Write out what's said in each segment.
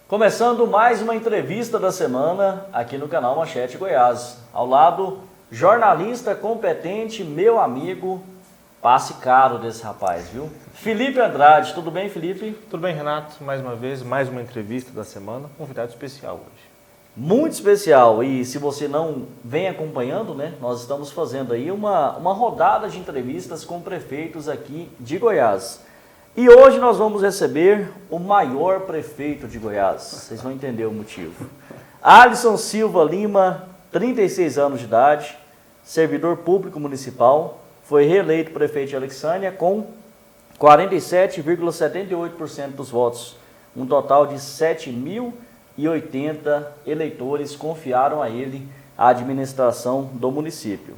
Começando mais uma entrevista da semana aqui no canal Manchete Goiás. Ao lado, jornalista competente, meu amigo, passe caro desse rapaz, viu? Felipe Andrade, tudo bem, Felipe? Tudo bem, Renato? Mais uma vez, mais uma entrevista da semana, convidado especial hoje. Muito especial, e se você não vem acompanhando, né, nós estamos fazendo aí uma rodada de entrevistas com prefeitos aqui de Goiás. E hoje nós vamos receber o maior prefeito de Goiás, vocês vão entender o motivo. Alisson Silva Lima, 36 anos de idade, servidor público municipal, foi reeleito prefeito de Alexânia com 47,78% dos votos, um total de 7.080 eleitores confiaram a ele a administração do município.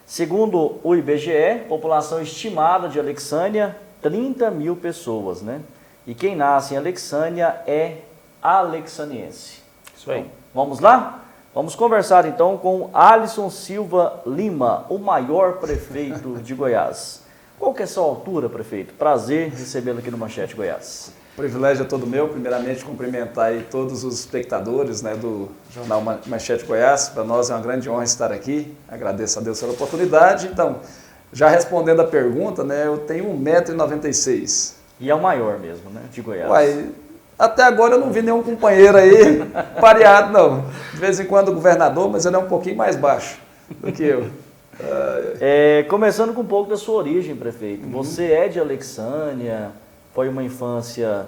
Segundo o IBGE, população estimada de Alexânia, 30 mil pessoas, né? E quem nasce em Alexânia é alexaniense. Isso aí. Então, vamos lá? Vamos conversar então com Alisson Silva Lima, o maior prefeito de Goiás. Qual que é a sua altura, prefeito? Prazer recebê-lo aqui no Manchete Goiás. O privilégio é todo meu, primeiramente cumprimentar aí todos os espectadores, né, do jornal Manchete Goiás. Para nós é uma grande honra estar aqui, agradeço a Deus pela oportunidade. Então, já respondendo a pergunta, né, eu tenho 1,96 m. E é o maior mesmo, né, de Goiás. Uai, até agora eu não vi nenhum companheiro aí pareado, não. De vez em quando o governador, mas ele é um pouquinho mais baixo do que eu. Começando com um pouco da sua origem, prefeito. Você é de Alexânia, foi uma infância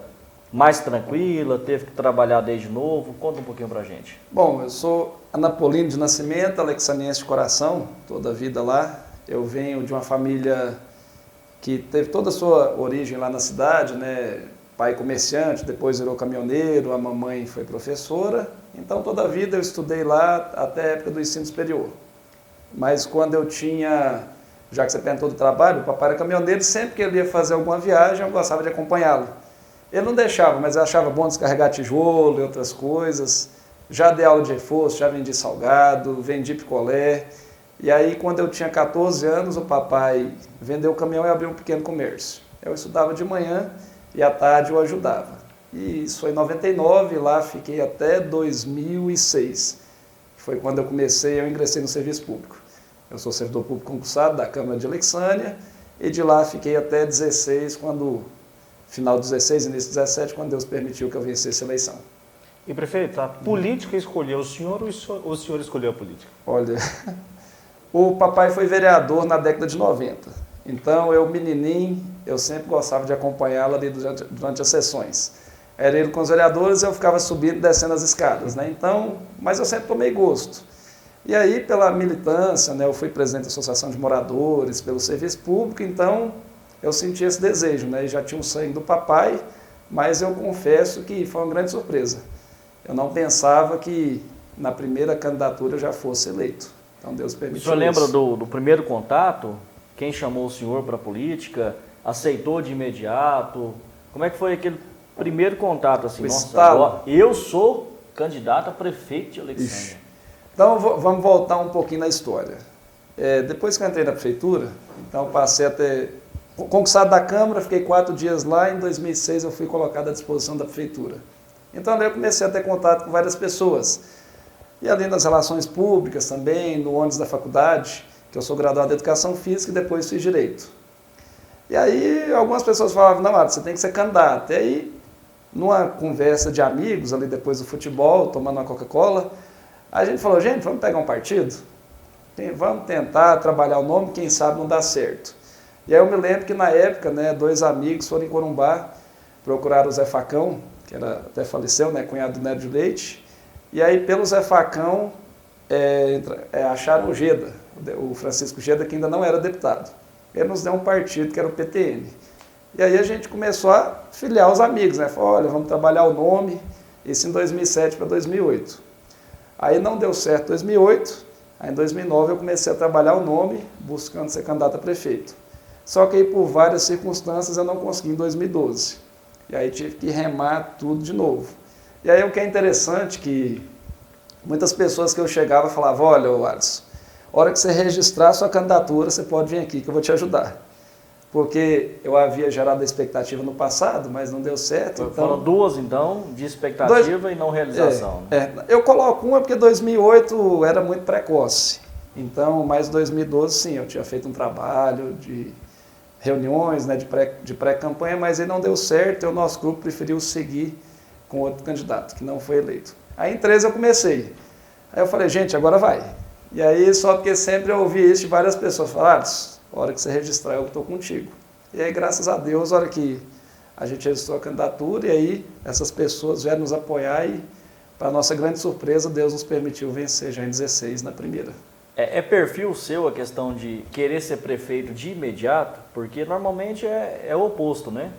mais tranquila, teve que trabalhar desde novo. Conta um pouquinho pra gente. Bom, eu sou anapolino de nascimento, alexaniense de coração, toda a vida lá. Eu venho de uma família que teve toda a sua origem lá na cidade, né? Pai comerciante, depois virou caminhoneiro, a mamãe foi professora. Então, toda a vida eu estudei lá até a época do ensino superior. Mas quando eu tinha, já que você perguntou do trabalho, o papai era caminhoneiro, sempre que ele ia fazer alguma viagem, eu gostava de acompanhá-lo. Ele não deixava, mas eu achava bom descarregar tijolo e outras coisas. Já dei aula de reforço, já vendi salgado, vendi picolé. E aí, quando eu tinha 14 anos, o papai vendeu o caminhão e abriu um pequeno comércio. Eu estudava de manhã e à tarde eu ajudava. E isso foi em 99, lá fiquei até 2006. Foi quando eu ingressei no serviço público. Eu sou servidor público concursado da Câmara de Alexânia e de lá fiquei até 16, final de 16, início de 17, quando Deus permitiu que eu vencesse a eleição. E prefeito, a política escolheu o senhor ou o senhor escolheu a política? Olha, o papai foi vereador na década de 90. Então, eu menininho, eu sempre gostava de acompanhá-lo ali durante as sessões. Era ele com os vereadores, eu ficava subindo e descendo as escadas, né? Então, mas eu sempre tomei gosto. E aí, pela militância, né, eu fui presidente da Associação de Moradores, pelo serviço público, então eu senti esse desejo, né? E já tinha o sangue do papai, mas eu confesso que foi uma grande surpresa. Eu não pensava que na primeira candidatura eu já fosse eleito. Então Deus permitiu. O senhor lembra do primeiro contato? Quem chamou o senhor para a política? Aceitou de imediato? Como é que foi aquele primeiro contato assim? Nossa, agora eu sou candidato a prefeito de Alexânia. Então vamos voltar um pouquinho na história. Depois que eu entrei na prefeitura, então passei a ter concursado da Câmara, fiquei 4 dias lá, em 2006 eu fui colocado à disposição da prefeitura. Então ali eu comecei a ter contato com várias pessoas. E ali nas relações públicas também, no ônibus da faculdade, que eu sou graduado em Educação Física e depois fiz Direito. E aí algumas pessoas falavam, não, Alisson, você tem que ser candidato. E aí, numa conversa de amigos ali depois do futebol, tomando uma Coca-Cola, a gente falou, gente, vamos pegar um partido? Vamos tentar trabalhar o nome, quem sabe não dá certo. E aí eu me lembro que na época, né, 2 amigos foram em Corumbá, procuraram o Zé Facão, que até faleceu, né, cunhado do Neto de Leite, e aí pelo Zé Facão acharam o Geda, o Francisco Geda, que ainda não era deputado. Ele nos deu um partido que era o PTN. E aí a gente começou a filiar os amigos, né? Falou, olha, vamos trabalhar o nome, isso em 2007 para 2008. Aí não deu certo em 2008, aí em 2009 eu comecei a trabalhar o nome, buscando ser candidato a prefeito. Só que aí por várias circunstâncias eu não consegui em 2012. E aí tive que remar tudo de novo. E aí o que é interessante que muitas pessoas que eu chegava falavam, olha, Alisson, a hora que você registrar a sua candidatura, você pode vir aqui que eu vou te ajudar. porque eu havia gerado a expectativa no passado, mas não deu certo. Então, foram duas, então, de expectativa e não realização. Eu coloco uma porque 2008 era muito precoce. Então, mais 2012, sim, eu tinha feito um trabalho de reuniões, né, de pré-campanha, mas ele não deu certo e o nosso grupo preferiu seguir com outro candidato, que não foi eleito. Aí em 13 eu comecei. Aí eu falei, gente, agora vai. E aí, só porque sempre eu ouvi isso de várias pessoas, falaram, a hora que você registrar eu estou contigo. E aí, graças a Deus, a hora que a gente registrou a candidatura, e aí essas pessoas vieram nos apoiar e, para nossa grande surpresa, Deus nos permitiu vencer já em 16 na primeira. É perfil seu a questão de querer ser prefeito de imediato? Porque normalmente é o oposto, né?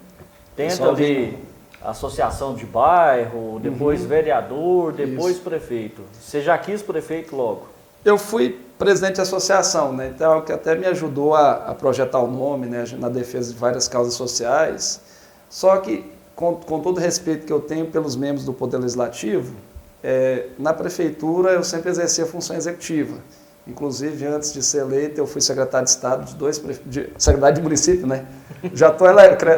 Tenta ali associação de bairro, depois vereador, depois prefeito. Você já quis prefeito logo? Eu fui presidente de associação, né? Então, que até me ajudou a projetar o nome, né? Na defesa de várias causas sociais. Só que, com todo o respeito que eu tenho pelos membros do Poder Legislativo, na prefeitura eu sempre exerci a função executiva. Inclusive, antes de ser eleito, eu fui secretário de Estado secretário de município, né? Já estou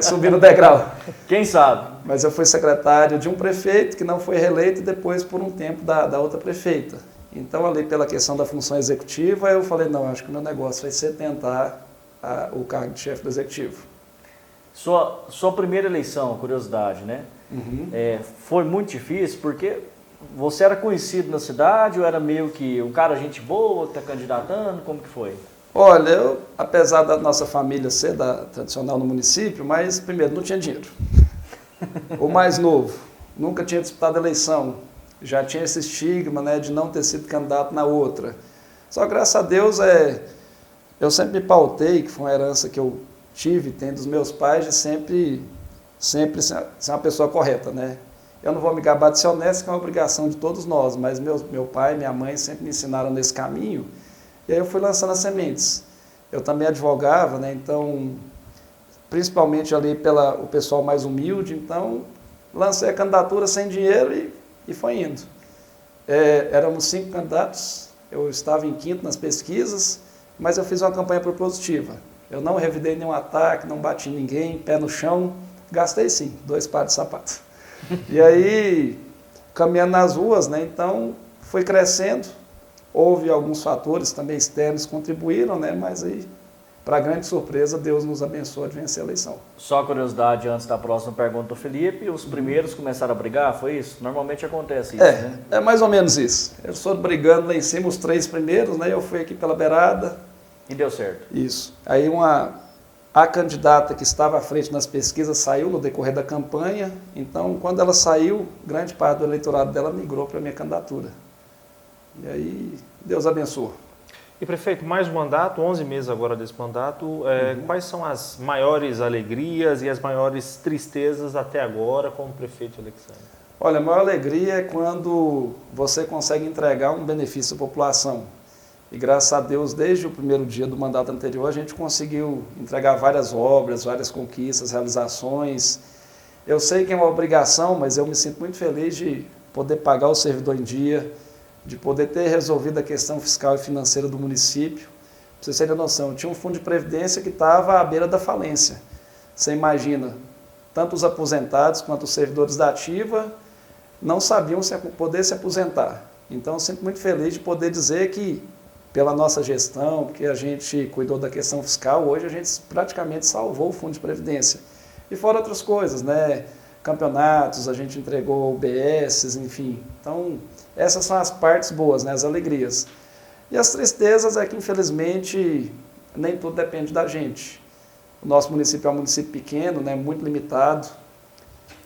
subindo o degrau. Quem sabe? Mas eu fui secretário de um prefeito que não foi reeleito e depois, por um tempo, da outra prefeita. Então, ali pela questão da função executiva, eu falei, não, acho que o meu negócio vai ser tentar o cargo de chefe do executivo. Sua primeira eleição, curiosidade, né? Foi muito difícil porque você era conhecido na cidade ou era meio que um cara gente boa que está candidatando? Como que foi? Olha, eu, apesar da nossa família ser tradicional no município, mas primeiro não tinha dinheiro. O mais novo, nunca tinha disputado eleição, já tinha esse estigma, né, de não ter sido candidato na outra. Só graças a Deus eu sempre me pautei, que foi uma herança que eu tive, tendo dos meus pais, de sempre ser uma pessoa correta, né? Eu não vou me gabar de ser honesto, que é uma obrigação de todos nós, mas meu pai e minha mãe sempre me ensinaram nesse caminho, e aí eu fui lançando as sementes. Eu também advogava, né? Então, principalmente ali o pessoal mais humilde, então lancei a candidatura sem dinheiro e foi indo. Éramos 5 candidatos, eu estava em quinto nas pesquisas, mas eu fiz uma campanha propositiva. Eu não revidei nenhum ataque, não bati em ninguém, pé no chão, gastei sim, 2 pares de sapato. E aí, caminhando nas ruas, né, então foi crescendo, houve alguns fatores também externos que contribuíram, né, mas aí, para grande surpresa, Deus nos abençoou de vencer a eleição. Só curiosidade, antes da próxima pergunta do Felipe, os primeiros começaram a brigar, foi isso? Normalmente acontece isso, né? É mais ou menos isso. Eu estou brigando lá em cima, os 3 primeiros, né, eu fui aqui pela beirada. E deu certo? Isso. Aí a candidata que estava à frente nas pesquisas saiu no decorrer da campanha, então quando ela saiu, grande parte do eleitorado dela migrou para a minha candidatura. E aí, Deus abençoou. E prefeito, mais um mandato, 11 meses agora desse mandato, quais são as maiores alegrias e as maiores tristezas até agora como prefeito Alexandre? Olha, a maior alegria é quando você consegue entregar um benefício à população. E graças a Deus, desde o primeiro dia do mandato anterior, a gente conseguiu entregar várias obras, várias conquistas, realizações. Eu sei que é uma obrigação, mas eu me sinto muito feliz de poder pagar o servidor em dia, de poder ter resolvido a questão fiscal e financeira do município. Para vocês terem noção, tinha um fundo de previdência que estava à beira da falência. Você imagina, tanto os aposentados quanto os servidores da ativa não sabiam poder se aposentar. Então, eu sinto muito feliz de poder dizer que, pela nossa gestão, porque a gente cuidou da questão fiscal, hoje a gente praticamente salvou o fundo de previdência. E fora outras coisas, né? Campeonatos, a gente entregou UBS, enfim. Então, essas são as partes boas, né? As alegrias. E as tristezas é que, infelizmente, nem tudo depende da gente. O nosso município é um município pequeno, né? Muito limitado.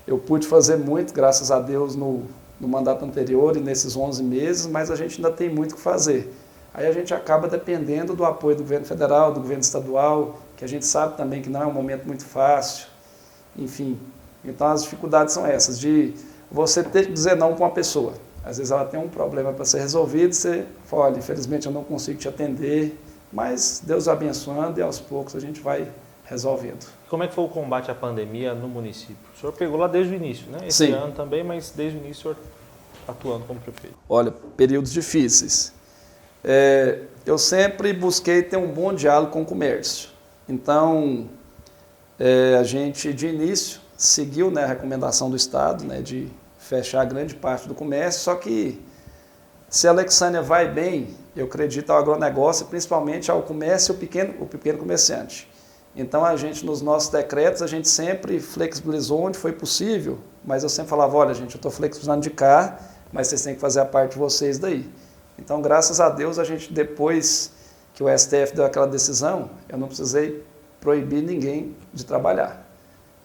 Eu pude fazer muito, graças a Deus, no mandato anterior e nesses 11 meses, mas a gente ainda tem muito o que fazer. Aí a gente acaba dependendo do apoio do governo federal, do governo estadual, que a gente sabe também que não é um momento muito fácil. Enfim, então as dificuldades são essas, de você ter que dizer não para uma pessoa. Às vezes ela tem um problema para ser resolvido, você fala, olha, infelizmente eu não consigo te atender, mas Deus abençoando e aos poucos a gente vai resolvendo. Como é que foi o combate à pandemia no município? O senhor pegou lá desde o início, né? Esse ano também, mas desde o início o senhor atuando como prefeito. Olha, períodos difíceis. Eu sempre busquei ter um bom diálogo com o comércio. Então, a gente, de início, seguiu, né, a recomendação do Estado, né, de fechar grande parte do comércio, só que se a Alexânia vai bem, eu acredito ao agronegócio, principalmente ao comércio e o pequeno comerciante. Então, a gente, nos nossos decretos, a gente sempre flexibilizou onde foi possível, mas eu sempre falava, olha, gente, eu estou flexibilizando de cá, mas vocês têm que fazer a parte de vocês daí. Então, graças a Deus, a gente, depois que o STF deu aquela decisão, eu não precisei proibir ninguém de trabalhar.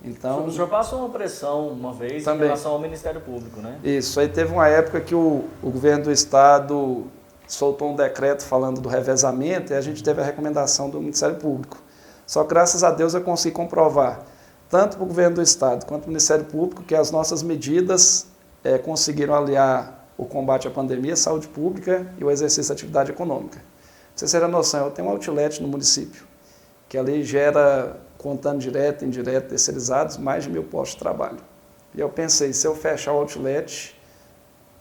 Então, o senhor passou uma pressão uma vez também, em relação ao Ministério Público, né? Isso, aí teve uma época que o governo do Estado soltou um decreto falando do revezamento e a gente teve a recomendação do Ministério Público. Só que, graças a Deus, eu consegui comprovar, tanto para o governo do Estado quanto para o Ministério Público, que as nossas medidas conseguiram aliar o combate à pandemia, a saúde pública e o exercício da atividade econômica. Pra vocês terem noção, eu tenho um outlet no município, que ali gera, contando direto e indireto, terceirizados, mais de 1.000 postos de trabalho. E eu pensei, se eu fechar o outlet,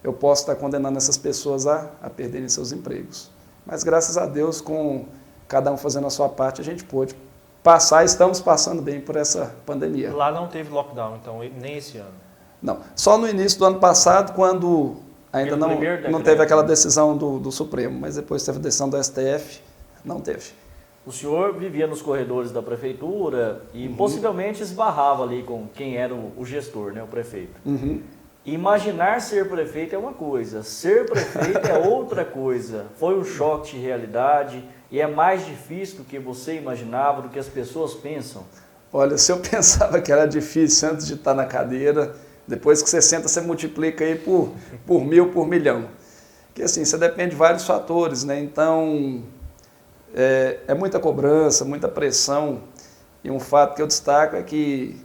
eu posso estar condenando essas pessoas a perderem seus empregos. Mas, graças a Deus, com cada um fazendo a sua parte, a gente pôde passar, estamos passando bem por essa pandemia. Lá não teve lockdown, então, nem esse ano? Não, só no início do ano passado, quando ainda não teve aquela decisão do Supremo, mas depois teve a decisão do STF, não teve. O senhor vivia nos corredores da prefeitura e possivelmente esbarrava ali com quem era o gestor, né, o prefeito. Imaginar ser prefeito é uma coisa, ser prefeito é outra coisa. Foi um choque de realidade e é mais difícil do que você imaginava, do que as pessoas pensam. Olha, se eu pensava que era difícil antes de estar na cadeira, depois que você senta, você multiplica aí por 1.000, por milhão. Porque assim, você depende de vários fatores, né? Então, é muita cobrança, muita pressão. E um fato que eu destaco é que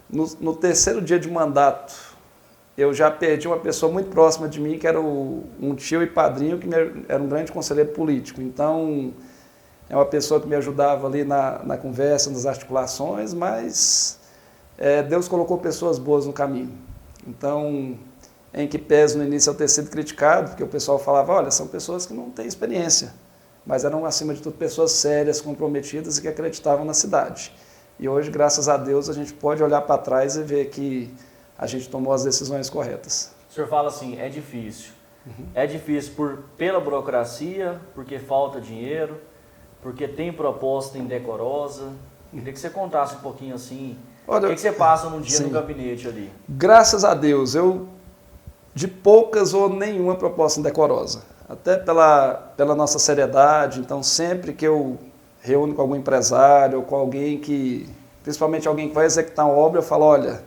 no terceiro dia de mandato, eu já perdi uma pessoa muito próxima de mim, que era um tio e padrinho, que era um grande conselheiro político. Então, é uma pessoa que me ajudava ali na conversa, nas articulações, mas Deus colocou pessoas boas no caminho. Então, em que pese no início eu ter sido criticado, porque o pessoal falava, olha, são pessoas que não têm experiência, mas eram, acima de tudo, pessoas sérias, comprometidas e que acreditavam na cidade. E hoje, graças a Deus, a gente pode olhar para trás e ver que a gente tomou as decisões corretas. O senhor fala assim, é difícil. É difícil pela burocracia, porque falta dinheiro, porque tem proposta indecorosa. Queria que você contasse um pouquinho assim, olha, o que você passa num dia sim, no gabinete ali. Graças a Deus, de poucas ou nenhuma proposta indecorosa. Até pela nossa seriedade, então sempre que eu reúno com algum empresário ou com alguém principalmente alguém que vai executar uma obra, eu falo, olha,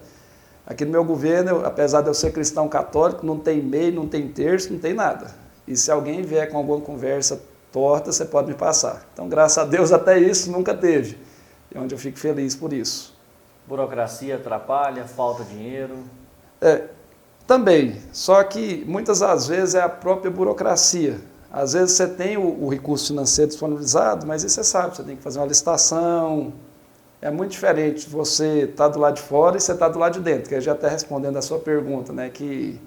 aqui no meu governo, apesar de eu ser cristão católico, não tem MEI, não tem terço, não tem nada. E se alguém vier com alguma conversa torta, você pode me passar. Então, graças a Deus, até isso nunca teve. E onde eu fico feliz por isso. Burocracia atrapalha, falta dinheiro? Também, só que muitas das vezes é a própria burocracia. Às vezes você tem o recurso financeiro disponibilizado, mas aí você sabe, você tem que fazer uma licitação. É muito diferente você estar do lado de fora e você estar do lado de dentro, que eu já até respondendo a sua pergunta, né, que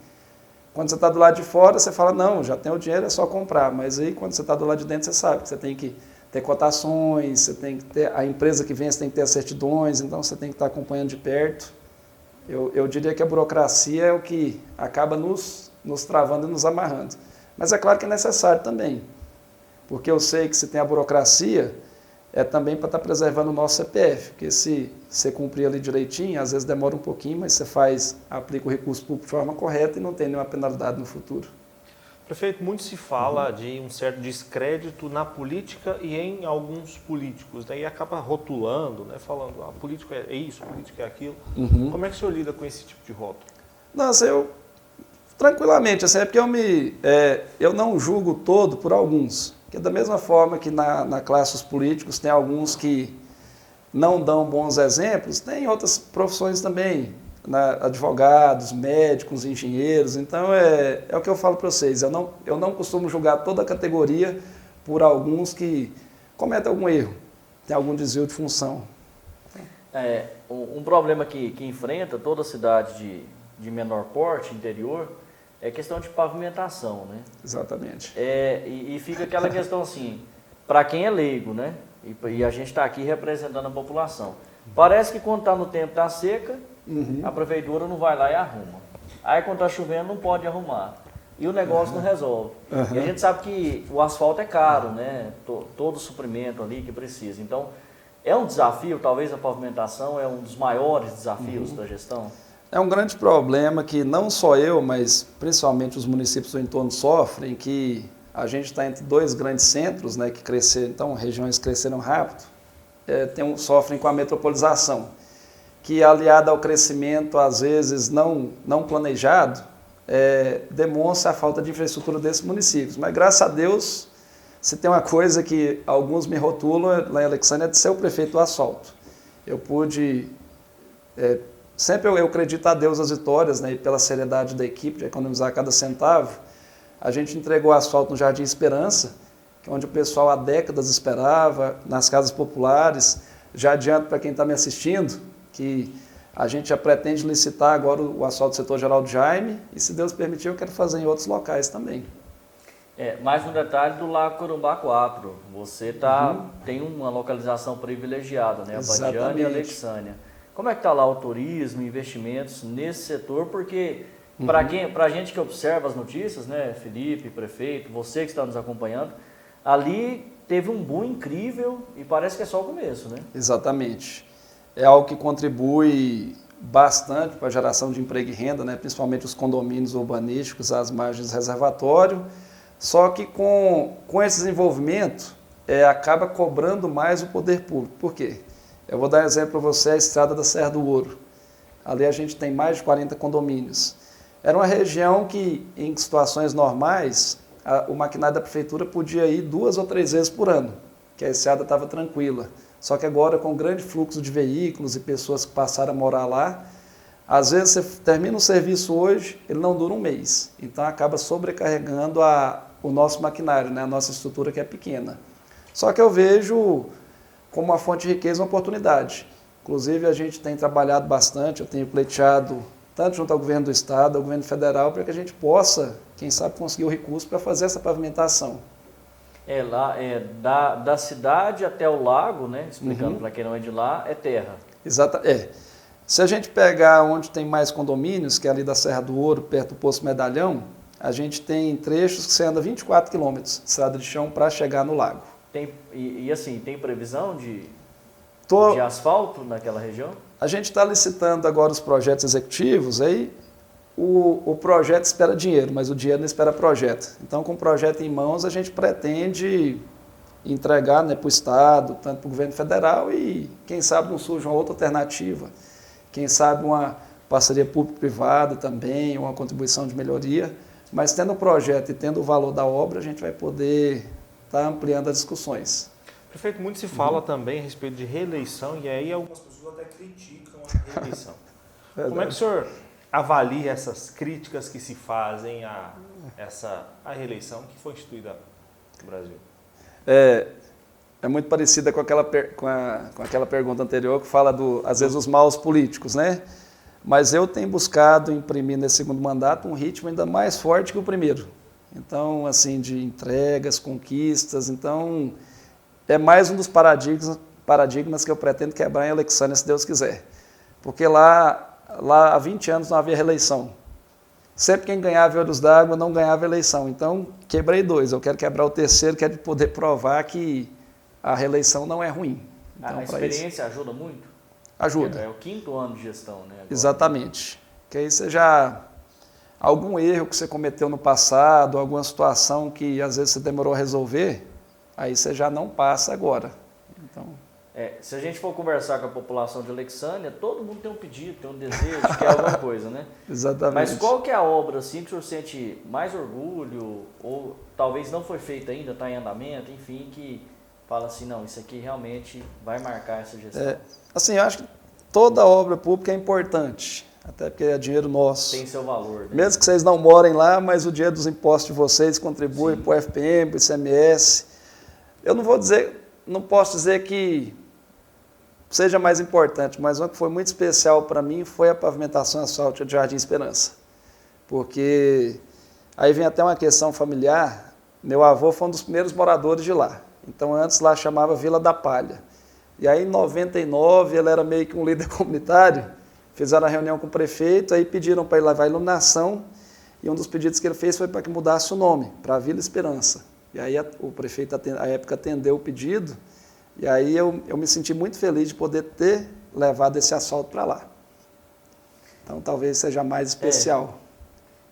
quando você está do lado de fora, você fala, não, já tem o dinheiro, é só comprar, mas aí quando você está do lado de dentro, você sabe que você tem que ter cotações, você tem que ter, a empresa que vence tem que ter as certidões, então você tem que estar acompanhando de perto. Eu diria que a burocracia é o que acaba nos travando e nos amarrando. Mas é claro que é necessário também, porque eu sei que se tem a burocracia, é também para estar preservando o nosso CPF, porque se você cumprir ali direitinho, às vezes demora um pouquinho, mas você aplica o recurso público de forma correta e não tem nenhuma penalidade no futuro. Prefeito, muito se fala de um certo descrédito na política e em alguns políticos, daí acaba rotulando, né, falando, político é isso, político é aquilo. Como é que o senhor lida com esse tipo de rótulo? Nossa, eu tranquilamente, assim, é porque eu não julgo todo por alguns. Porque da mesma forma que na classe os políticos tem alguns que não dão bons exemplos, tem outras profissões também, advogados, médicos, engenheiros. Então é o que eu falo para vocês, eu não costumo julgar toda a categoria por alguns que cometem algum erro, tem algum desvio de função. Um problema que enfrenta toda cidade de menor porte, interior, é questão de pavimentação, né? Exatamente. E fica aquela questão assim, para quem é leigo, né? E a gente está aqui representando a população. Parece que quando está no tempo da seca, a prefeitura não vai lá e arruma. Aí quando está chovendo não pode arrumar. E o negócio não resolve. E a gente sabe que o asfalto é caro, né? Todo o suprimento ali que precisa. Então, é um desafio, talvez a pavimentação é um dos maiores desafios da gestão? É um grande problema que não só eu, mas principalmente os municípios do entorno sofrem, que a gente está entre dois grandes centros, né, que cresceram, então regiões cresceram rápido, sofrem com a metropolização, que aliada ao crescimento, às vezes não planejado, demonstra a falta de infraestrutura desses municípios. Mas graças a Deus, se tem uma coisa que alguns me rotulam lá em Alexandria, é de ser o prefeito do asfalto. Eu pude... sempre eu acredito a Deus as vitórias, né, e pela seriedade da equipe, de economizar cada centavo. A gente entregou asfalto no Jardim Esperança, que é onde o pessoal há décadas esperava, nas casas populares. Já adianto para quem está me assistindo, que a gente já pretende licitar agora o asfalto do setor Geraldo Jaime, e se Deus permitir, eu quero fazer em outros locais também. Mais um detalhe do Lago Corumbá 4. Você tem uma localização privilegiada, né? A Badiana e a Alexânia. Como é que está lá o turismo, investimentos nesse setor? Porque para a gente que observa as notícias, né, Felipe, prefeito, você que está nos acompanhando, ali teve um boom incrível e parece que é só o começo, né? Exatamente. É algo que contribui bastante para a geração de emprego e renda, né, principalmente os condomínios urbanísticos às margens do reservatório. Só que com esse desenvolvimento, acaba cobrando mais o poder público. Por quê? Eu vou dar um exemplo para você, a estrada da Serra do Ouro. Ali a gente tem mais de 40 condomínios. Era uma região que, em situações normais, o maquinário da prefeitura podia ir 2 ou 3 vezes por ano, que a estrada estava tranquila. Só que agora, com grande fluxo de veículos e pessoas que passaram a morar lá, às vezes você termina um serviço hoje, ele não dura um mês. Então acaba sobrecarregando o nosso maquinário, né? A nossa estrutura que é pequena. Só que eu vejo como uma fonte de riqueza, uma oportunidade. Inclusive, a gente tem trabalhado bastante, eu tenho pleiteado tanto junto ao governo do estado, ao governo federal, para que a gente possa, quem sabe, conseguir o recurso para fazer essa pavimentação. Da cidade até o lago, né? Explicando para quem não é de lá, é terra. Exato, Se a gente pegar onde tem mais condomínios, que é ali da Serra do Ouro, perto do Poço Medalhão, a gente tem trechos que você anda 24 quilômetros de estrada de chão para chegar no lago. Assim, tem previsão de asfalto naquela região? A gente está licitando agora os projetos executivos, aí o projeto espera dinheiro, mas o dinheiro não espera projeto. Então, com o projeto em mãos, a gente pretende entregar, né, para o Estado, tanto para o governo federal e, quem sabe, não surge uma outra alternativa. Quem sabe uma parceria público-privada também, uma contribuição de melhoria. Mas tendo o projeto e tendo o valor da obra, a gente vai poder estar ampliando as discussões. Prefeito, muito se fala também a respeito de reeleição, e aí algumas pessoas até criticam a reeleição. Como é que o senhor avalia essas críticas que se fazem a reeleição que foi instituída no Brasil? É muito parecida com aquela pergunta anterior que fala, às vezes, dos maus políticos, né? Mas eu tenho buscado imprimir nesse segundo mandato um ritmo ainda mais forte que o primeiro. Então, assim, de entregas, conquistas, então... É mais um dos paradigmas que eu pretendo quebrar em Alexandria, se Deus quiser. Porque lá há 20 anos não havia reeleição. Sempre quem ganhava olhos d'água não ganhava eleição. Então, quebrei 2. Eu quero quebrar o terceiro, que é de poder provar que a reeleição não é ruim. Então, a experiência ajuda muito? Ajuda. É o 5º ano de gestão, né? Agora. Exatamente. Que aí você já... Algum erro que você cometeu no passado, alguma situação que às vezes você demorou a resolver... Aí você já não passa agora. Então... se a gente for conversar com a população de Alexandria, todo mundo tem um pedido, tem um desejo, quer alguma coisa, né? Exatamente. Mas qual que é a obra assim, que o senhor sente mais orgulho, ou talvez não foi feita ainda, está em andamento, enfim, que fala assim, não, isso aqui realmente vai marcar essa gestão? Assim, eu acho que toda obra pública é importante, até porque é dinheiro nosso. Tem seu valor. Né? Mesmo que vocês não morem lá, mas o dinheiro dos impostos de vocês contribui para o FPM, para o ICMS. Eu não posso dizer que seja mais importante, mas uma que foi muito especial para mim foi a pavimentação asfáltica de Jardim Esperança. Porque aí vem até uma questão familiar. Meu avô foi um dos primeiros moradores de lá. Então antes lá chamava Vila da Palha. E aí, em 99, ele era meio que um líder comunitário, fizeram a reunião com o prefeito, aí pediram para ele levar a iluminação, e um dos pedidos que ele fez foi para que mudasse o nome, para Vila Esperança. E aí o prefeito, à época, atendeu o pedido, e aí eu me senti muito feliz de poder ter levado esse asfalto para lá. Então, talvez seja mais especial.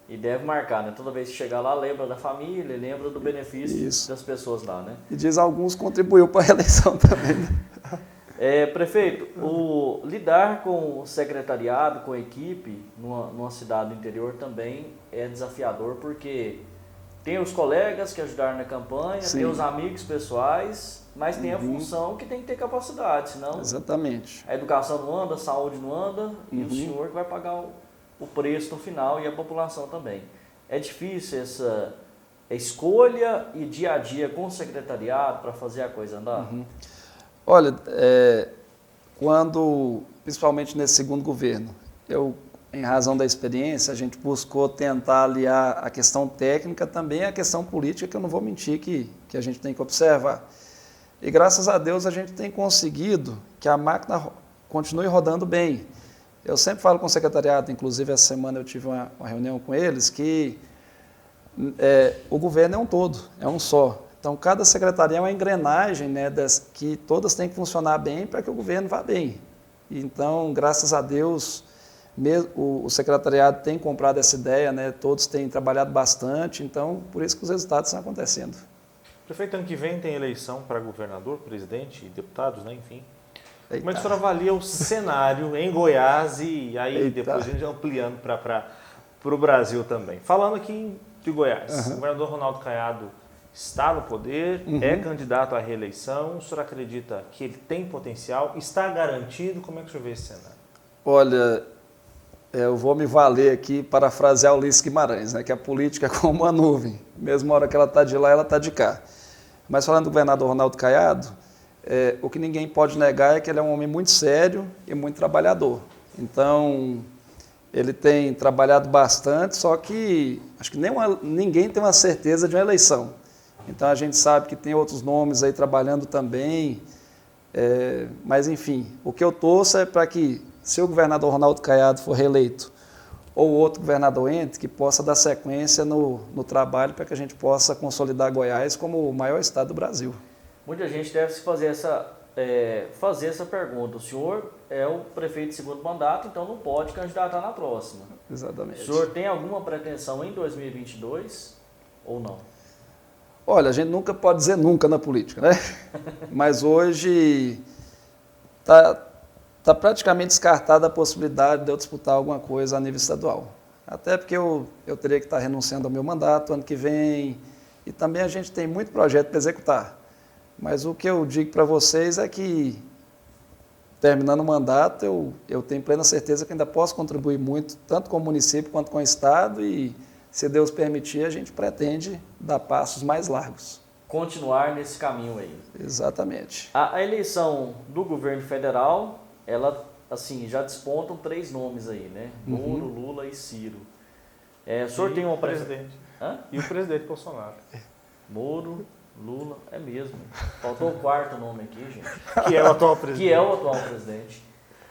E deve marcar, né? Toda vez que chegar lá, lembra da família, lembra do benefício das pessoas lá, né? E diz alguns contribuiu para a reeleição também, né? Prefeito, lidar com o secretariado, com a equipe, numa cidade do interior também é desafiador, porque tem os colegas que ajudaram na campanha, Sim. tem os amigos pessoais, mas tem a função que tem que ter capacidade, senão Exatamente. a educação não anda, a saúde não anda, e o senhor que vai pagar o preço no final e a população também. É difícil essa escolha e dia a dia com o secretariado para fazer a coisa andar? Olha, quando, principalmente nesse segundo governo, em razão da experiência, a gente buscou tentar aliar a questão técnica também à questão política, que eu não vou mentir que a gente tem que observar. E graças a Deus a gente tem conseguido que a máquina continue rodando bem. Eu sempre falo com o secretariado, inclusive essa semana eu tive uma reunião com eles, que o governo é um todo, é um só. Então, cada secretaria é uma engrenagem, né, que todas têm que funcionar bem para que o governo vá bem. Então, graças a Deus, o secretariado tem comprado essa ideia, né, todos têm trabalhado bastante, então, por isso que os resultados estão acontecendo. Prefeito, ano que vem tem eleição para governador, presidente e deputados, né, enfim. Eita. Como é que o senhor avalia o cenário em Goiás e aí depois a gente ampliando para o Brasil também? Falando aqui de Goiás, o governador Ronaldo Caiado está no poder, é candidato à reeleição, o senhor acredita que ele tem potencial, está garantido? Como é que o senhor vê esse cenário? Olha, eu vou me valer aqui, parafrasear o Ulisses Guimarães, né, que a política é como uma nuvem, mesma hora que ela está de lá, ela está de cá. Mas falando do governador Ronaldo Caiado, o que ninguém pode negar é que ele é um homem muito sério e muito trabalhador. Então, ele tem trabalhado bastante, só que acho que ninguém tem uma certeza de uma eleição. Então, a gente sabe que tem outros nomes aí trabalhando também, mas, enfim, o que eu torço é para que, se o governador Ronaldo Caiado for reeleito, ou outro governador entre, que possa dar sequência no trabalho para que a gente possa consolidar Goiás como o maior estado do Brasil. Muita gente deve se fazer essa pergunta. O senhor é o prefeito de segundo mandato, então não pode candidatar na próxima. Exatamente. O senhor tem alguma pretensão em 2022 ou não? Olha, a gente nunca pode dizer nunca na política, né? Mas hoje está praticamente descartada a possibilidade de eu disputar alguma coisa a nível estadual. Até porque eu teria que estar renunciando ao meu mandato ano que vem, e também a gente tem muito projeto para executar. Mas o que eu digo para vocês é que, terminando o mandato, eu tenho plena certeza que ainda posso contribuir muito, tanto com o município quanto com o estado, e, se Deus permitir, a gente pretende dar passos mais largos. Continuar nesse caminho aí. Exatamente. A eleição do governo federal, ela, assim, já despontam 3 nomes aí, né? Moro, Lula e Ciro. O senhor tem uma presidente. E o presidente Bolsonaro. Moro, Lula, é mesmo. Faltou o 4º nome aqui, gente. Que é o atual presidente. Que é o atual presidente.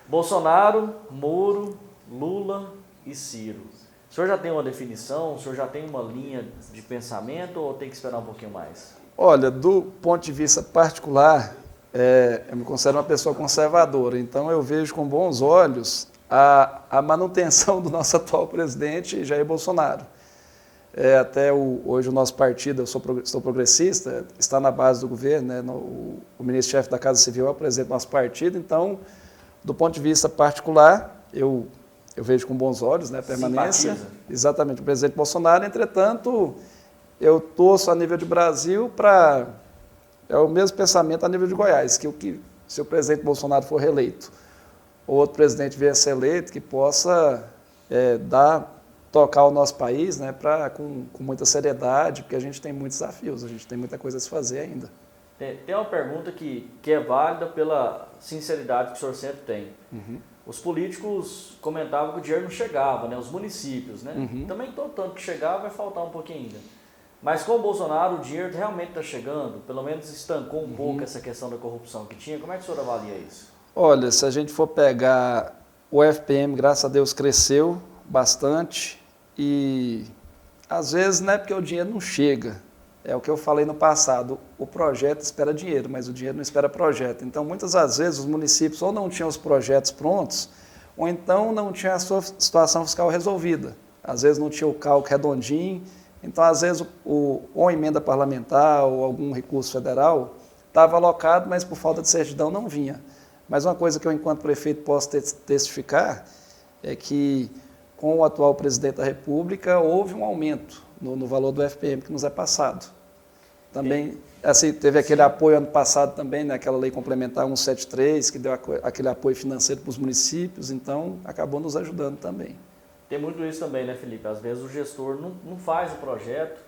Bolsonaro, Moro, Lula e Ciro. O senhor já tem uma definição? O senhor já tem uma linha de pensamento ou tem que esperar um pouquinho mais? Olha, do ponto de vista particular, eu me considero uma pessoa conservadora, então eu vejo com bons olhos a manutenção do nosso atual presidente, Jair Bolsonaro. Hoje o nosso partido, sou progressista, está na base do governo, né? O ministro-chefe da Casa Civil é o presidente do nosso partido, então, do ponto de vista particular, eu vejo com bons olhos, né, a permanência. Simpatiza. Exatamente, o presidente Bolsonaro. Entretanto, eu torço a nível de Brasil é o mesmo pensamento a nível de Goiás, que se o presidente Bolsonaro for reeleito, ou outro presidente vier a ser eleito, que possa tocar o nosso país, né, com muita seriedade, porque a gente tem muitos desafios, a gente tem muita coisa a se fazer ainda. Tem uma pergunta que é válida pela sinceridade que o senhor sempre tem. Os políticos comentavam que o dinheiro não chegava, né? Os municípios, né? Também todo tanto que chegar vai faltar um pouquinho ainda. Mas com o Bolsonaro, o dinheiro realmente está chegando? Pelo menos estancou um pouco essa questão da corrupção que tinha. Como é que o senhor avalia isso? Olha, se a gente for pegar o FPM, graças a Deus, cresceu bastante e às vezes não é porque o dinheiro não chega. É o que eu falei no passado, o projeto espera dinheiro, mas o dinheiro não espera projeto. Então, muitas das vezes, os municípios ou não tinham os projetos prontos, ou então não tinha a sua situação fiscal resolvida. Às vezes não tinha o cálculo redondinho. Então, às vezes, ou emenda parlamentar ou algum recurso federal estava alocado, mas por falta de certidão não vinha. Mas uma coisa que eu, enquanto prefeito, posso testificar é que, com o atual presidente da República, houve um aumento no valor do FPM que nos é passado. Também, assim, teve aquele apoio ano passado também, né, aquela lei complementar 173, que deu aquele apoio financeiro para os municípios, então acabou nos ajudando também. Tem muito isso também, né, Felipe? Às vezes o gestor não faz o projeto,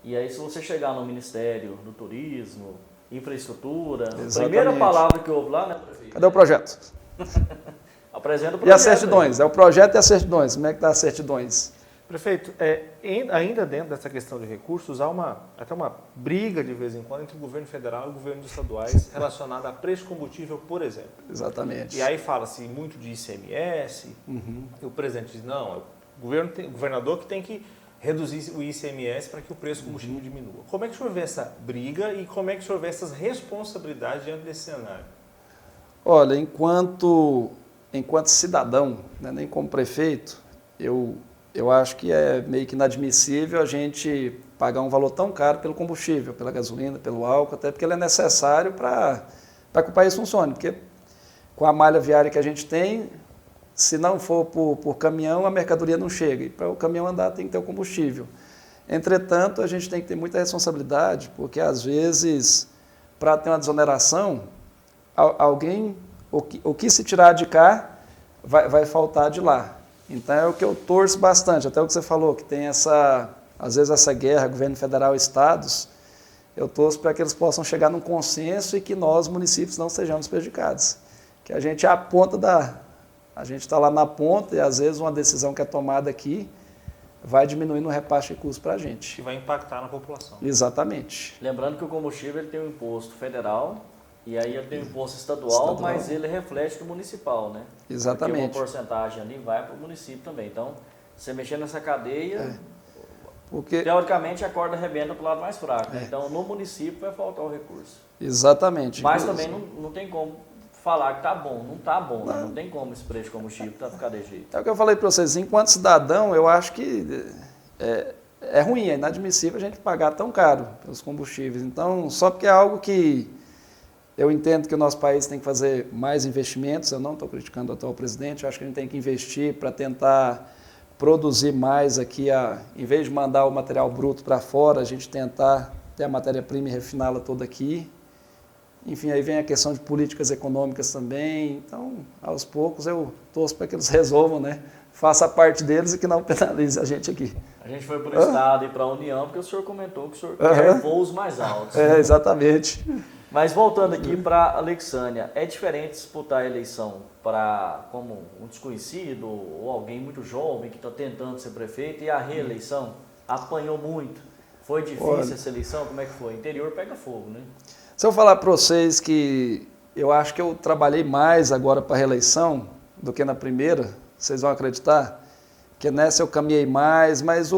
e aí se você chegar no Ministério do Turismo, Infraestrutura, a primeira palavra que houve lá, né, prefeito? Cadê o projeto? Apresenta o projeto. E as certidões? É o projeto e as certidões. Como é que está as certidões? Prefeito, ainda dentro dessa questão de recursos, há até uma briga de vez em quando entre o governo federal e o governo estaduais relacionada a preço de combustível, por exemplo. Exatamente. E aí fala-se muito de ICMS, e o presidente diz, não, o governador que tem que reduzir o ICMS para que o preço do combustível diminua. Como é que o senhor vê essa briga e como é que o senhor vê essas responsabilidades diante desse cenário? Olha, enquanto cidadão, né, nem como prefeito, eu acho que é meio que inadmissível a gente pagar um valor tão caro pelo combustível, pela gasolina, pelo álcool, até porque ele é necessário para que o país funcione. Porque com a malha viária que a gente tem, se não for por caminhão, a mercadoria não chega. E para o caminhão andar tem que ter o combustível. Entretanto, a gente tem que ter muita responsabilidade, porque às vezes, para ter uma desoneração, alguém, o que se tirar de cá, vai faltar de lá. Então é o que eu torço bastante, até o que você falou, que tem às vezes essa guerra, governo federal e estados, eu torço para que eles possam chegar num consenso e que nós, municípios, não sejamos prejudicados. Que a gente é a ponta a gente está lá na ponta e às vezes uma decisão que é tomada aqui vai diminuir no repasse de recursos para a gente. Que vai impactar na população. Exatamente. Lembrando que o combustível ele tem um imposto federal, e aí ele tem um imposto estadual, mas ele reflete no municipal, né? Exatamente. Porque uma porcentagem ali vai para o município também. Então, você mexer nessa cadeia, Porque, teoricamente a corda arrebenta para o lado mais fraco. Então, no município vai faltar o recurso. exatamente. Mas também não tem como falar que está bom. Não está bom, né? Não tem como esse preço de combustível ficar desse jeito. É o que eu falei para vocês, enquanto cidadão, eu acho que é ruim, é inadmissível a gente pagar tão caro pelos combustíveis. Então, só porque é algo que eu entendo que o nosso país tem que fazer mais investimentos, eu não estou criticando o atual presidente, eu acho que a gente tem que investir para tentar produzir mais aqui, em vez de mandar o material bruto para fora, a gente tentar ter a matéria-prima e refiná-la toda aqui. Enfim, aí vem a questão de políticas econômicas também, então, aos poucos eu torço para que eles resolvam, né? Faça a parte deles e que não penalize a gente aqui. A gente foi para o Estado e para a União, porque o senhor comentou que o senhor quer voos mais altos. Exatamente. Mas voltando aqui para a Alexânia, é diferente disputar a eleição como um desconhecido ou alguém muito jovem que está tentando ser prefeito e a reeleição apanhou muito? Foi difícil essa eleição? Como é que foi? Interior pega fogo, né? Se eu falar para vocês que eu acho que eu trabalhei mais agora para a reeleição do que na primeira, vocês vão acreditar que nessa eu caminhei mais, mas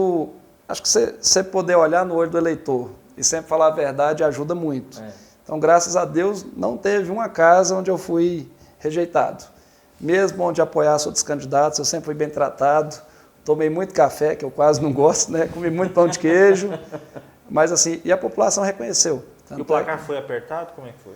acho que você poder olhar no olho do eleitor e sempre falar a verdade ajuda muito. Então, graças a Deus, não teve uma casa onde eu fui rejeitado. Mesmo onde apoiasse outros candidatos, eu sempre fui bem tratado. Tomei muito café, que eu quase não gosto, né? Comi muito pão de queijo. Mas assim, e a população reconheceu. E o placar foi apertado? Como é que foi?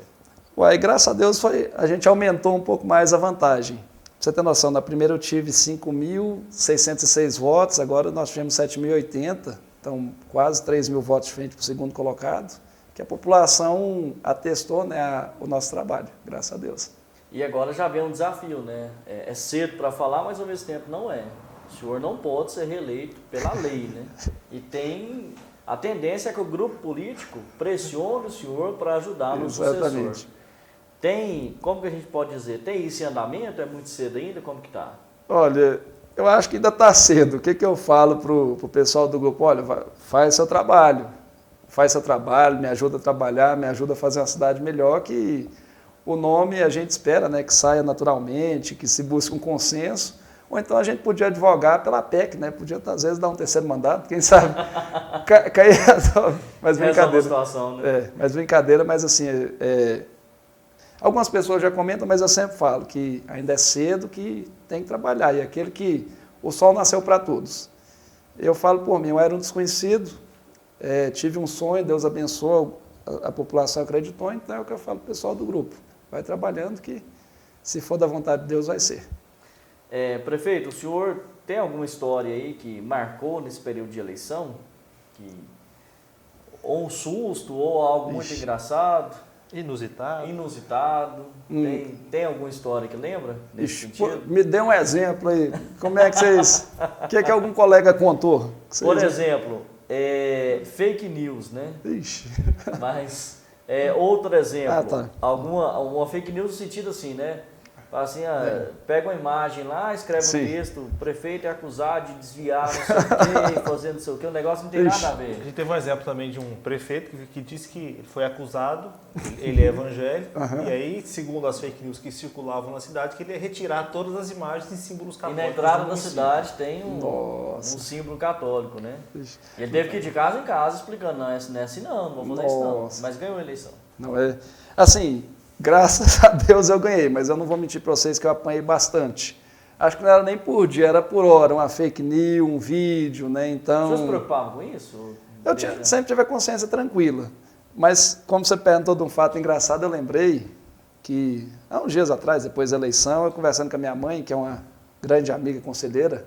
Ué, graças a Deus, a gente aumentou um pouco mais a vantagem. Pra você ter noção, na primeira eu tive 5.606 votos, agora nós tivemos 7.080, então quase 3.000 votos frente para o segundo colocado. Que a população atestou, né, o nosso trabalho, graças a Deus. E agora já vem um desafio, né? É cedo para falar, mas ao mesmo tempo não é. O senhor não pode ser reeleito pela lei, né? E a tendência é que o grupo político pressione o senhor para ajudar no sucessor. Como que a gente pode dizer? Tem isso em andamento? É muito cedo ainda? Como que está? Olha, Eu acho que ainda está cedo. O que eu falo para o pessoal do grupo? Olha, faz seu trabalho, me ajuda a trabalhar, me ajuda a fazer uma cidade melhor, que o nome a gente espera, né, que saia naturalmente, que se busque um consenso, ou então a gente podia advogar pela PEC, né, podia às vezes dar um terceiro mandato, quem sabe, cair mas brincadeira. Situação, né? Mas brincadeira, mas assim, algumas pessoas já comentam, mas eu sempre falo que ainda é cedo, que tem que trabalhar, e aquele que o sol nasceu para todos. Eu falo por mim, eu era um desconhecido, tive um sonho, Deus abençoou, a população acreditou, então é o que eu falo para o pessoal do grupo. Vai trabalhando que, se for da vontade de Deus, vai ser. Prefeito, o senhor tem alguma história aí que marcou nesse período de eleição? Ou um susto, ou algo muito engraçado? Inusitado. Tem alguma história que lembra nesse sentido? Me dê um exemplo aí. Como é que vocês... O que algum colega contou? Por exemplo, fake news, né? Ixi. Mas, outro exemplo, tá. uma fake news no sentido assim, né? Assim, pega uma imagem lá, escreve um texto, o prefeito é acusado de desviar não sei o quê, fazer não sei o quê, o negócio não tem nada a ver. A gente teve um exemplo também de um prefeito que disse que ele foi acusado, ele é evangélico, e aí, segundo as fake news que circulavam na cidade, que ele ia retirar todas as imagens e símbolos E católicos. na entrada da cidade tem um símbolo católico, né? Ele teve que ir de casa em casa explicando, não é assim não vou fazer isso não, mas ganhou a eleição. Não é, assim... Graças a Deus eu ganhei, mas eu não vou mentir para vocês que eu apanhei bastante. Acho que não era nem por dia, era por hora, uma fake news, um vídeo, né? Então... Você se preocupava com isso? Sempre tive a consciência tranquila. Mas, como você perguntou de um fato engraçado, eu lembrei que, há uns dias atrás, depois da eleição, eu conversando com a minha mãe, que é uma grande amiga conselheira,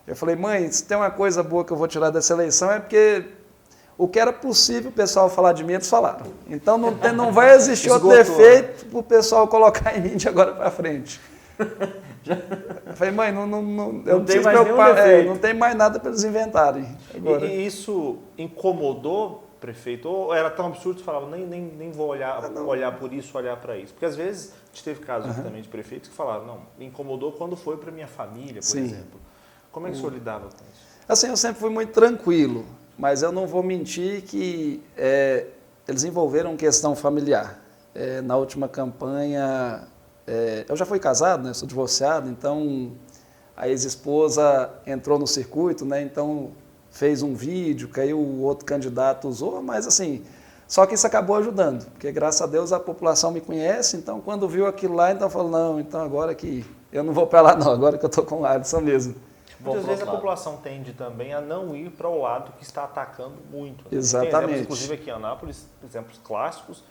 eu falei, mãe, se tem uma coisa boa que eu vou tirar dessa eleição é porque... O que era possível o pessoal falar de mim, eles falaram. Então não vai existir outro defeito para o pessoal colocar em mim de agora para frente. Eu falei, mãe, eu não tenho mais não tem mais nada para eles inventarem. Agora. E isso incomodou, prefeito? Ou era tão absurdo que você falava, nem vou olhar por isso, olhar para isso? Porque às vezes a gente teve casos também de prefeitos que falaram, não, me incomodou quando foi para minha família, por exemplo. Como é que o senhor lidava com isso? Assim, eu sempre fui muito tranquilo. Mas eu não vou mentir que eles envolveram questão familiar. Na última campanha, eu já fui casado, né, sou divorciado, então a ex-esposa entrou no circuito, né, então fez um vídeo, que aí o outro candidato usou, mas assim, só que isso acabou ajudando, porque graças a Deus a população me conhece, então quando viu aquilo lá, então falou, não, então agora que eu não vou para lá não, agora que eu estou com o Alisson mesmo. Muitas vezes a população tende também a não ir para o lado que está atacando muito. Né? Exatamente. Tem exemplos, inclusive aqui em Anápolis, exemplos clássicos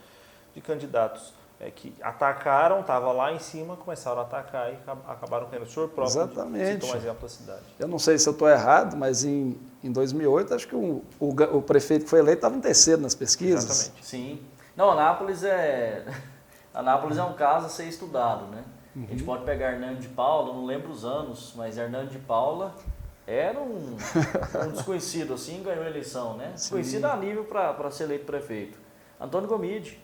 de candidatos que atacaram, estavam lá em cima, começaram a atacar e acabaram caindo. O senhor próprio citou um exemplo da cidade. Eu não sei se eu estou errado, mas em 2008, acho que o prefeito que foi eleito estava em terceiro nas pesquisas. Exatamente. Sim. Não, Anápolis é um caso a ser estudado, né? A gente pode pegar Hernando de Paula, não lembro os anos, mas Hernando de Paula era um desconhecido assim, ganhou a eleição, né? Desconhecido a nível para ser eleito prefeito. Antônio Gomide.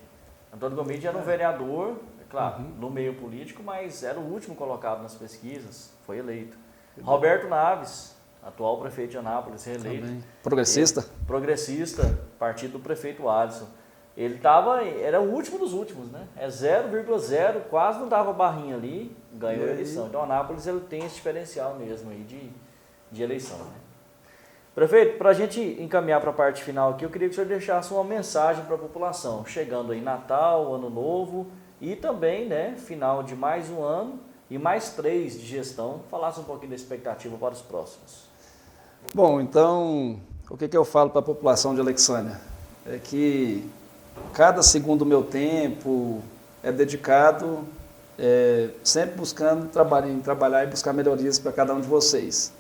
Antônio Gomide era um vereador, é claro, no meio político, mas era o último colocado nas pesquisas, foi eleito. Roberto Naves, atual prefeito de Anápolis, reeleito. Progressista? Progressista, partido do prefeito Alisson. Ele era o último dos últimos, né? É 0,0, quase não dava barrinha ali, ganhou a eleição. Então, Anápolis ele tem esse diferencial mesmo aí de eleição. Né? Prefeito, para a gente encaminhar para a parte final aqui, eu queria que o senhor deixasse uma mensagem para a população, chegando aí Natal, Ano Novo e também, né, final de mais um ano e mais 3 de gestão, falasse um pouquinho da expectativa para os próximos. Bom, então, o que eu falo para a população de Alexânia? É que cada segundo do meu tempo é dedicado sempre buscando trabalhar e buscar melhorias para cada um de vocês.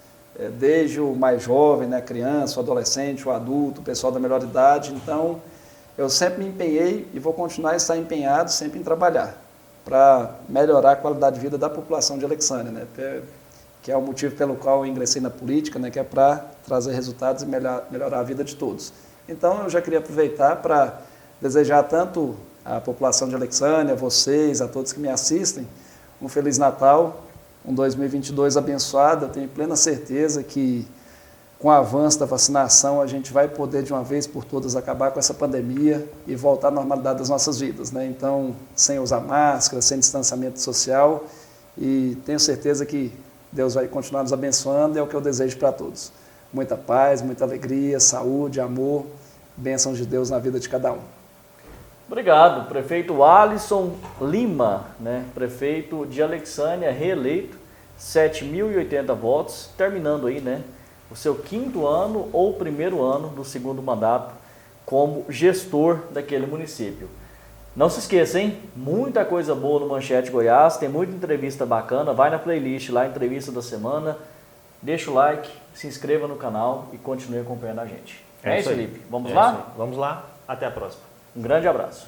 Desde o mais jovem, né, criança, o adolescente, o adulto, o pessoal da melhor idade. Então, eu sempre me empenhei e vou continuar a estar empenhado sempre em trabalhar para melhorar a qualidade de vida da população de Alexânia, né, que é o motivo pelo qual eu ingressei na política, né, que é para trazer resultados e melhorar a vida de todos. Então, eu já queria aproveitar para desejar tanto à população de Alexânia, a vocês, a todos que me assistem, um Feliz Natal, um 2022 abençoado. Eu tenho plena certeza que com o avanço da vacinação a gente vai poder de uma vez por todas acabar com essa pandemia e voltar à normalidade das nossas vidas, né? Então, sem usar máscara, sem distanciamento social, e tenho certeza que Deus vai continuar nos abençoando, é o que eu desejo para todos. Muita paz, muita alegria, saúde, amor, bênçãos de Deus na vida de cada um. Obrigado, prefeito Alisson Lima, né? Prefeito de Alexânia, reeleito, 7.080 votos, terminando aí, né? O seu 5º ano ou primeiro ano do 2º mandato como gestor daquele município. Não se esqueça, hein? Muita coisa boa no Manchete Goiás, tem muita entrevista bacana, vai na playlist lá, entrevista da semana, deixa o like, se inscreva no canal e continue acompanhando a gente. É isso, Felipe? Vamos lá? Vamos lá, até a próxima. Um grande abraço.